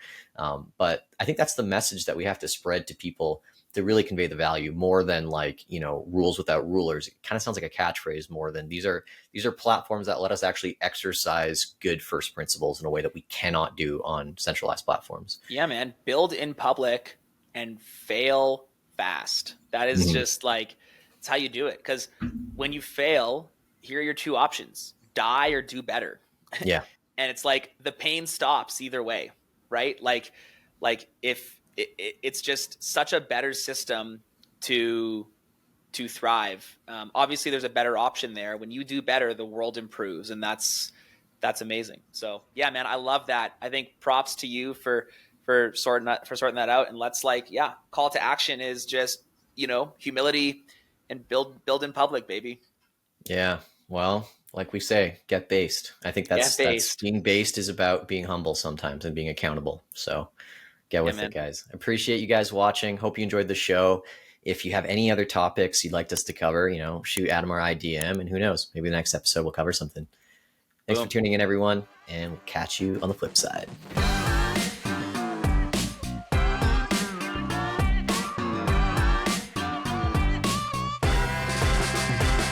Speaker 1: But I think that's the message that we have to spread to people to really convey the value, more than like, rules without rulers. It kind of sounds like a catchphrase more than these are platforms that let us actually exercise good first principles in a way that we cannot do on centralized platforms.
Speaker 2: Yeah, man. Build in public and fail fast. That is
Speaker 1: Mhm.
Speaker 2: just like, it's how you do it. Because when you fail, here are your two options: die or do better.
Speaker 1: Yeah.
Speaker 2: And it's like the pain stops either way, right? Like if it's just such a better system to thrive. Obviously, there's a better option there. When you do better, the world improves, and that's amazing. So yeah, man, I love that. I think props to you for sorting that out. And let's call to action is just humility and build in public, baby.
Speaker 1: Yeah. Well, like we say, get based. I think
Speaker 2: Get
Speaker 1: that's
Speaker 2: based.
Speaker 1: being based is about being humble sometimes and being accountable. So get
Speaker 2: Yeah,
Speaker 1: with it,
Speaker 2: man.
Speaker 1: guys. Appreciate you guys watching. Hope you enjoyed the show. If you have any other topics you'd like us to cover, shoot Adam or IDM, and who knows, maybe the next episode we'll cover something. Thanks for
Speaker 2: Boom.
Speaker 1: tuning in, everyone, and we'll catch you on the flip side.